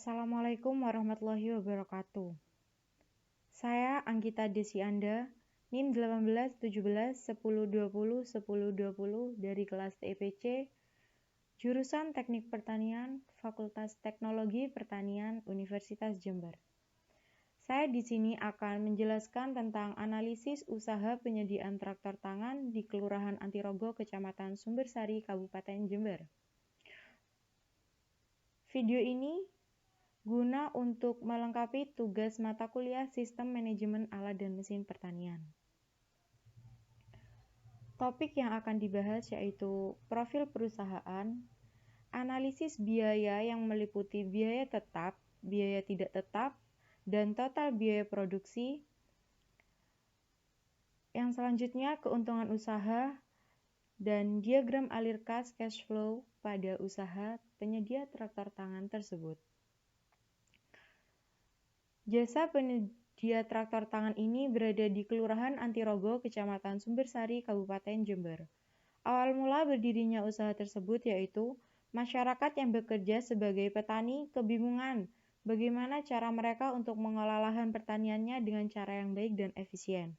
Assalamualaikum warahmatullahi wabarakatuh. Saya Anggita Desianda, NIM 18 17 10 20 10 20 dari kelas TIPC, jurusan Teknik Pertanian, Fakultas Teknologi Pertanian, Universitas Jember. Saya di sini akan menjelaskan tentang analisis usaha penyediaan traktor tangan di Kelurahan Antirogo, Kecamatan Sumbersari, Kabupaten Jember. Video ini guna untuk melengkapi tugas mata kuliah Sistem Manajemen Alat dan Mesin Pertanian. Topik yang akan dibahas yaitu profil perusahaan, analisis biaya yang meliputi biaya tetap, biaya tidak tetap, dan total biaya produksi. Yang selanjutnya keuntungan usaha dan diagram alir kas cash flow pada usaha penyedia traktor tangan tersebut. Jasa penyedia traktor tangan ini berada di Kelurahan Antirogo, Kecamatan Sumbersari, Kabupaten Jember. Awal mula berdirinya usaha tersebut yaitu masyarakat yang bekerja sebagai petani kebingungan bagaimana cara mereka untuk mengolah lahan pertaniannya dengan cara yang baik dan efisien.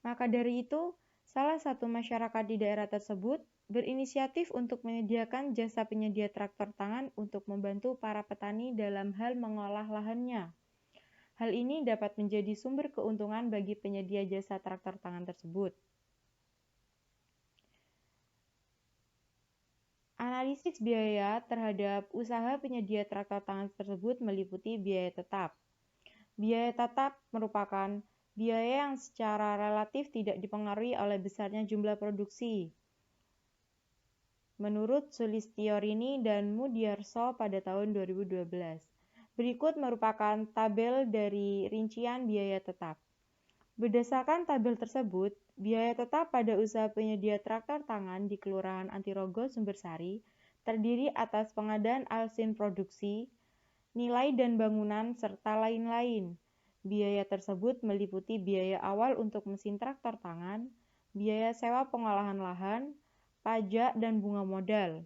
Maka dari itu, salah satu masyarakat di daerah tersebut berinisiatif untuk menyediakan jasa penyedia traktor tangan untuk membantu para petani dalam hal mengolah lahannya. Hal ini dapat menjadi sumber keuntungan bagi penyedia jasa traktor tangan tersebut. Analisis biaya terhadap usaha penyedia traktor tangan tersebut meliputi biaya tetap. Biaya tetap merupakan biaya yang secara relatif tidak dipengaruhi oleh besarnya jumlah produksi. Menurut Sulistiorini dan Mudiarso pada tahun 2012. Berikut merupakan tabel dari rincian biaya tetap. Berdasarkan tabel tersebut, biaya tetap pada usaha penyedia traktor tangan di Kelurahan Antirogo, Sumbersari terdiri atas pengadaan alat produksi, nilai dan bangunan, serta lain-lain. Biaya tersebut meliputi biaya awal untuk mesin traktor tangan, biaya sewa pengolahan lahan, pajak, dan bunga modal.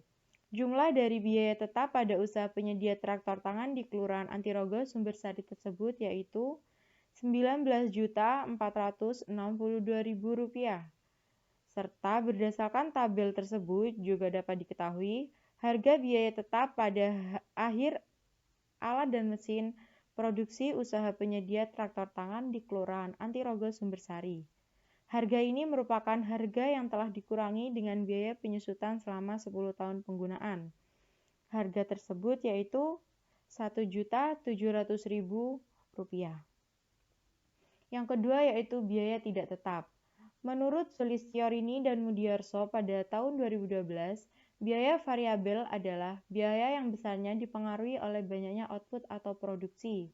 Jumlah dari biaya tetap pada usaha penyedia traktor tangan di Kelurahan Antirogo, Sumbersari tersebut yaitu Rp19.462.000. Serta berdasarkan tabel tersebut juga dapat diketahui harga biaya tetap pada akhir alat dan mesin produksi usaha penyedia traktor tangan di Kelurahan Antirogo, Sumbersari. Harga ini merupakan harga yang telah dikurangi dengan biaya penyusutan selama 10 tahun penggunaan. Harga tersebut yaitu Rp1.700.000. Yang kedua yaitu biaya tidak tetap. Menurut Sulistiorini dan Mudiarso pada tahun 2012, biaya variabel adalah biaya yang besarnya dipengaruhi oleh banyaknya output atau produksi.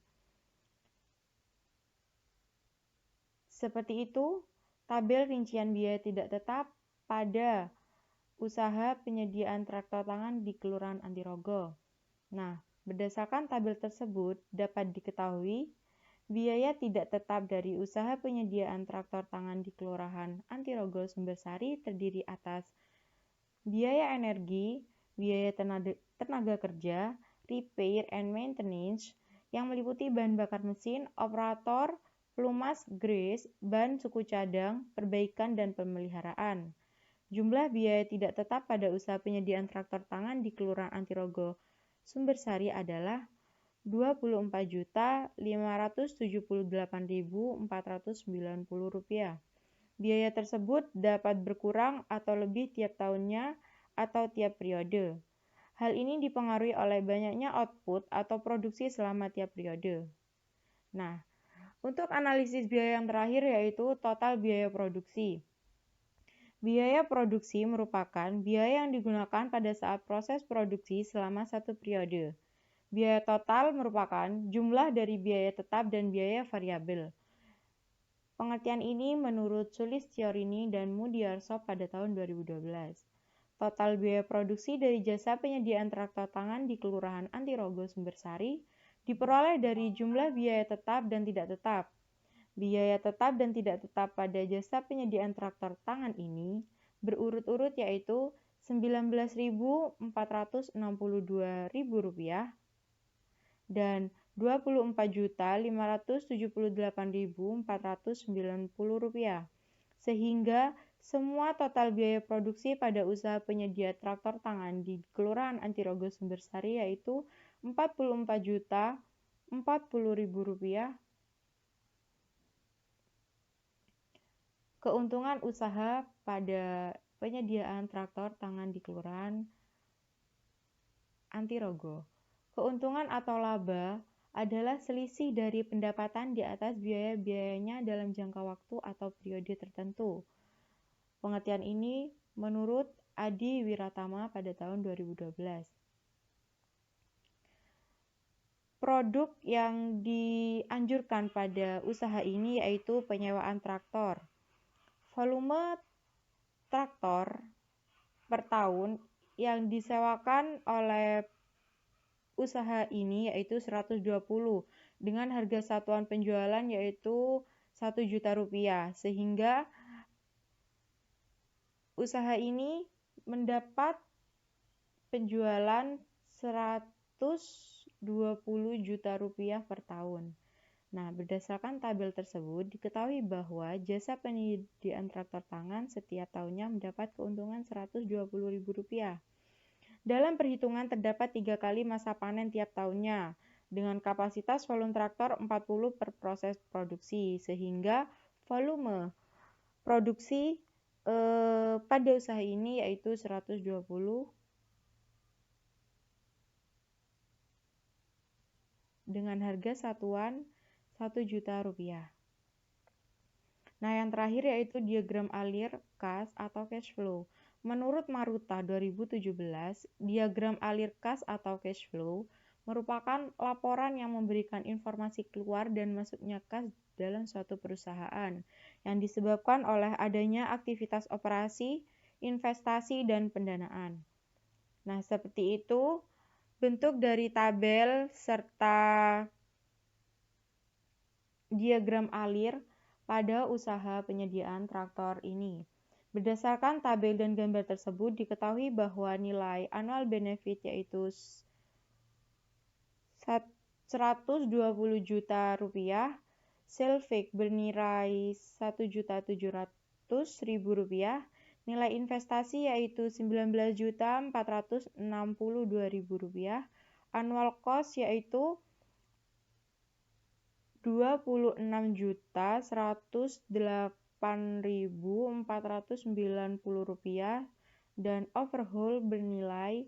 Seperti itu, tabel rincian biaya tidak tetap pada usaha penyediaan traktor tangan di Kelurahan Antirogo. Nah, berdasarkan tabel tersebut dapat diketahui biaya tidak tetap dari usaha penyediaan traktor tangan di Kelurahan Antirogo, Sumbersari terdiri atas biaya energi, biaya tenaga kerja, repair and maintenance yang meliputi bahan bakar mesin, operator, pelumas, grease, ban suku cadang, perbaikan, dan pemeliharaan. Jumlah biaya tidak tetap pada usaha penyediaan traktor tangan di Kelurahan Antirogo, Sumbersari adalah Rp24.578.490. Biaya tersebut dapat berkurang atau lebih tiap tahunnya atau tiap periode. Hal ini dipengaruhi oleh banyaknya output atau produksi selama tiap periode. Nah, untuk analisis biaya yang terakhir yaitu total biaya produksi. Biaya produksi merupakan biaya yang digunakan pada saat proses produksi selama satu periode. Biaya total merupakan jumlah dari biaya tetap dan biaya variabel. Pengertian ini menurut Sulistiorini dan Mudiarso pada tahun 2012. Total biaya produksi dari jasa penyediaan traktor tangan di Kelurahan Antirogo, Sumbersari diperoleh dari jumlah biaya tetap dan tidak tetap. Biaya tetap dan tidak tetap pada jasa penyediaan traktor tangan ini berurut-urut yaitu Rp19.462.000, dan Rp24.578.490, sehingga semua total biaya produksi pada usaha penyedia traktor tangan di Kelurahan Antirogo Sumbersari yaitu Rp44.040. Keuntungan usaha pada penyediaan traktor tangan di Kelurahan Antirogo. Keuntungan atau laba adalah selisih dari pendapatan di atas biaya-biayanya dalam jangka waktu atau periode tertentu. Pengertian ini menurut Adi Wiratama pada tahun 2012. Produk yang dianjurkan pada usaha ini yaitu penyewaan traktor. Volume traktor per tahun yang disewakan oleh usaha ini yaitu 120 dengan harga satuan penjualan yaitu Rp1.000.000, sehingga usaha ini mendapat penjualan Rp120 juta per tahun. Nah, berdasarkan tabel tersebut, diketahui bahwa jasa penyediaan traktor tangan setiap tahunnya mendapat keuntungan Rp120.000. Dalam perhitungan terdapat 3 kali masa panen tiap tahunnya, dengan kapasitas volume traktor 40 per proses produksi, sehingga volume produksi pada usaha ini yaitu 120 dengan harga satuan Rp1 juta. Nah, yang terakhir yaitu diagram alir kas atau cash flow. Menurut Maruta 2017, diagram alir kas atau cash flow merupakan laporan yang memberikan informasi keluar dan masuknya kas dalam suatu perusahaan yang disebabkan oleh adanya aktivitas operasi, investasi, dan pendanaan. Nah, seperti itu bentuk dari tabel serta diagram alir pada usaha penyediaan traktor ini. Berdasarkan tabel dan gambar tersebut, diketahui bahwa nilai annual benefit yaitu Rp120 juta, Selfik bernilai Rp1.700.000, nilai investasi yaitu Rp19.462.000, annual cost yaitu Rp20.108.490 dan overhaul bernilai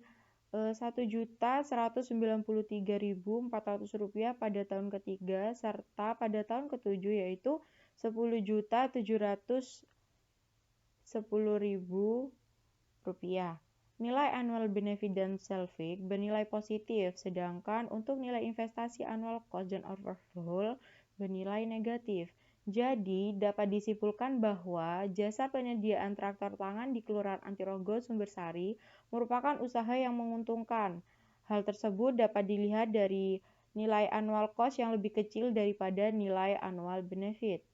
Rp1.193.400 pada tahun ketiga serta pada tahun ketujuh yaitu Rp10.710.000. Nilai annual benefit dan Selfik bernilai positif, sedangkan untuk nilai investasi, annual cost, dan overhaul bernilai negatif. Jadi, dapat disimpulkan bahwa jasa penyediaan traktor tangan di Kelurahan Antirogo Sumbersari merupakan usaha yang menguntungkan. Hal tersebut dapat dilihat dari nilai annual cost yang lebih kecil daripada nilai annual benefit.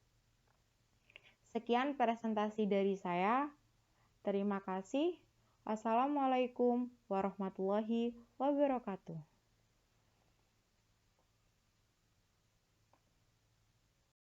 Sekian presentasi dari saya. Terima kasih. Wassalamualaikum warahmatullahi wabarakatuh.